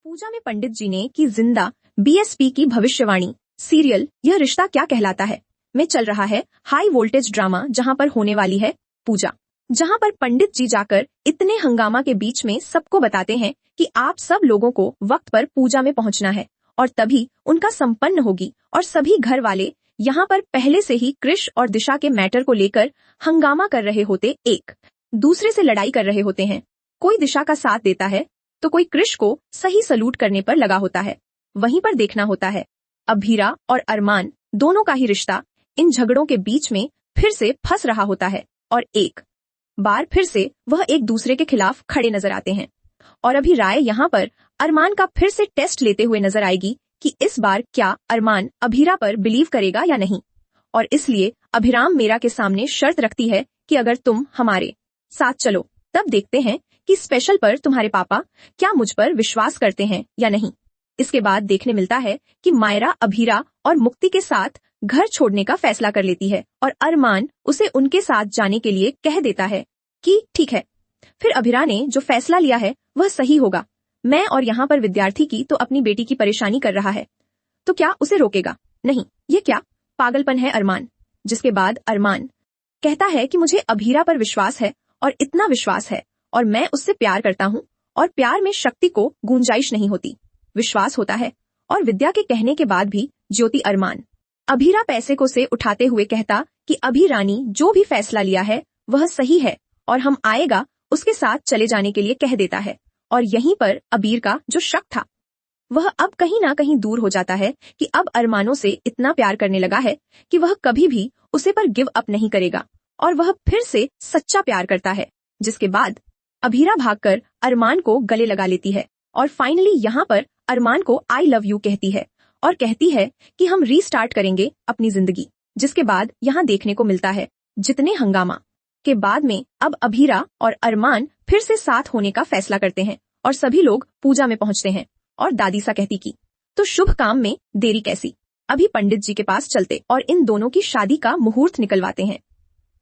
पूजा में पंडित जी ने की जिंदा बीएसपी की भविष्यवाणी। सीरियल यह रिश्ता क्या कहलाता है में चल रहा है हाई वोल्टेज ड्रामा, जहां पर होने वाली है पूजा। जहां पर पंडित जी जाकर इतने हंगामा के बीच में सबको बताते हैं कि आप सब लोगों को वक्त पर पूजा में पहुंचना है और तभी उनका संपन्न होगी। और सभी घर वाले यहाँ पर पहले से ही कृष और दिशा के मैटर को लेकर हंगामा कर रहे होते, एक दूसरे से लड़ाई कर रहे होते हैं। कोई दिशा का साथ देता है तो कोई कृष को सही सलूट करने पर लगा होता है। वहीं पर देखना होता है अभीरा और अरमान दोनों का ही रिश्ता इन झगड़ों के बीच में फिर से फंस रहा होता है और एक बार फिर से वह एक दूसरे के खिलाफ खड़े नजर आते हैं। और अभी राय यहाँ पर अरमान का फिर से टेस्ट लेते हुए नजर आएगी कि इस बार क्या अरमान अभीरा पर बिलीव करेगा या नहीं। और इसलिए अभिराम मेरा के सामने शर्त रखती है कि अगर तुम हमारे साथ चलो तब देखते हैं कि स्पेशल पर तुम्हारे पापा क्या मुझ पर विश्वास करते हैं या नहीं। इसके बाद देखने मिलता है कि मायरा अभीरा और मुक्ति के साथ घर छोड़ने का फैसला कर लेती है और अरमान उसे उनके साथ जाने के लिए कह देता है कि ठीक है। फिर अभीरा ने जो फैसला लिया है वह सही होगा। मैं और यहाँ पर विद्यार्थी की तो अपनी बेटी की परेशानी कर रहा है तो क्या उसे रोकेगा? नहीं, ये क्या पागलपन है अरमान। जिसके बाद अरमान कहता है कि मुझे अभीरा पर विश्वास है और इतना विश्वास है और मैं उससे प्यार करता हूँ और प्यार में शक्ति को गुंजाइश नहीं होती, विश्वास होता है। और विद्या के कहने के बाद भी ज्योति अरमान अभीरा पैसे को से उठाते हुए कहता कि अभी रानी जो भी फैसला लिया है वह सही है और हम आएगा उसके साथ चले जाने के लिए कह देता है। और यहीं पर अबीर का जो शक था वह अब कहीं ना कहीं दूर हो जाता है कि अब अरमानों से इतना प्यार करने लगा है कि वह कभी भी उसे पर गिव अप नहीं करेगा और वह फिर से सच्चा प्यार करता है। जिसके बाद अभीरा भागकर अरमान को गले लगा लेती है और फाइनली यहाँ पर अरमान को आई लव यू कहती है और कहती है कि हम रीस्टार्ट करेंगे अपनी जिंदगी। जिसके बाद यहाँ देखने को मिलता है जितने हंगामा के बाद में अब अभीरा और अरमान फिर से साथ होने का फैसला करते हैं और सभी लोग पूजा में पहुंचते हैं। और दादी सा कहती कि तो शुभ काम में देरी कैसी, अभी पंडित जी के पास चलते और इन दोनों की शादी का मुहूर्त निकलवाते हैं।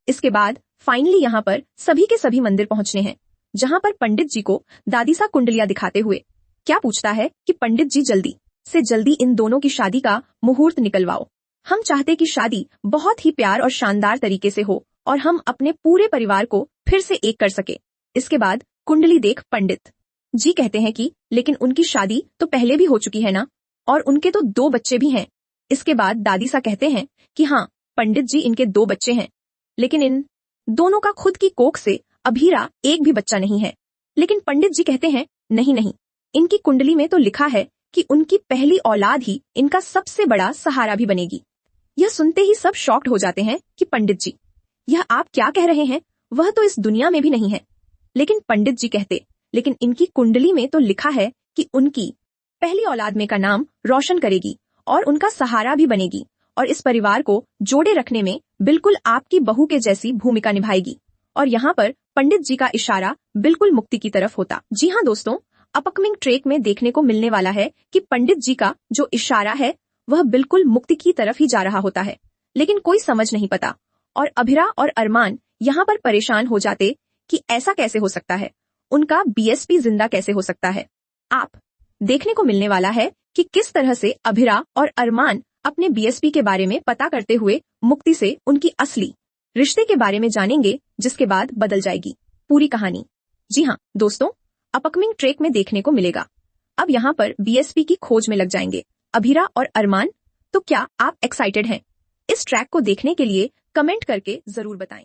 इसके बाद फाइनली यहाँ पर सभी के सभी मंदिर पहुंचने हैं, जहाँ पर पंडित जी को दादी सा कुंडलियां दिखाते हुए क्या पूछता है कि पंडित जी जल्दी से जल्दी इन दोनों की शादी का मुहूर्त निकलवाओ। हम चाहते कि शादी बहुत ही प्यार और शानदार तरीके से हो और हम अपने पूरे परिवार को फिर से एक कर सके। इसके बाद कुंडली देख पंडित जी कहते हैं कि लेकिन उनकी शादी तो पहले भी हो चुकी है ना, और उनके तो 2 बच्चे भी हैं। इसके बाद दादी सा कहते हैं कि हाँ पंडित जी, इनके 2 बच्चे हैं, लेकिन इन दोनों का खुद की कोख से अभीरा एक भी बच्चा नहीं है। लेकिन पंडित जी कहते हैं नहीं नहीं, इनकी कुंडली में तो लिखा है कि उनकी पहली औलाद ही इनका सबसे बड़ा सहारा भी बनेगी। यह सुनते ही सब शॉक्ड हो जाते हैं कि पंडित जी यह आप क्या कह रहे हैं, वह तो इस दुनिया में भी नहीं है। लेकिन पंडित जी कहते लेकिन इनकी कुंडली में तो लिखा है कि उनकी पहली औलाद में का नाम रोशन करेगी और उनका सहारा भी बनेगी और इस परिवार को जोड़े रखने में बिल्कुल आपकी बहू के जैसी भूमिका निभाएगी। और यहाँ पर पंडित जी का इशारा बिल्कुल मुक्ति की तरफ होता। जी हाँ दोस्तों, अपकमिंग ट्रेक में देखने को मिलने वाला है कि पंडित जी का जो इशारा है वह बिल्कुल मुक्ति की तरफ ही जा रहा होता है, लेकिन कोई समझ नहीं पता। और अभीरा और अरमान यहाँ पर परेशान हो जाते कि ऐसा कैसे हो सकता है, उनका बीएसपी जिंदा कैसे हो सकता है। आप देखने को मिलने वाला है कि किस तरह से अभीरा और अरमान अपने बीएसपी के बारे में पता करते हुए मुक्ति से उनकी असली रिश्ते के बारे में जानेंगे, जिसके बाद बदल जाएगी पूरी कहानी। जी हाँ दोस्तों, अपकमिंग ट्रेक में देखने को मिलेगा। अब यहाँ पर बीएसपी की खोज में लग जाएंगे अभीरा और अरमान। तो क्या आप एक्साइटेड हैं इस ट्रैक को देखने के लिए? कमेंट करके जरूर बताएं।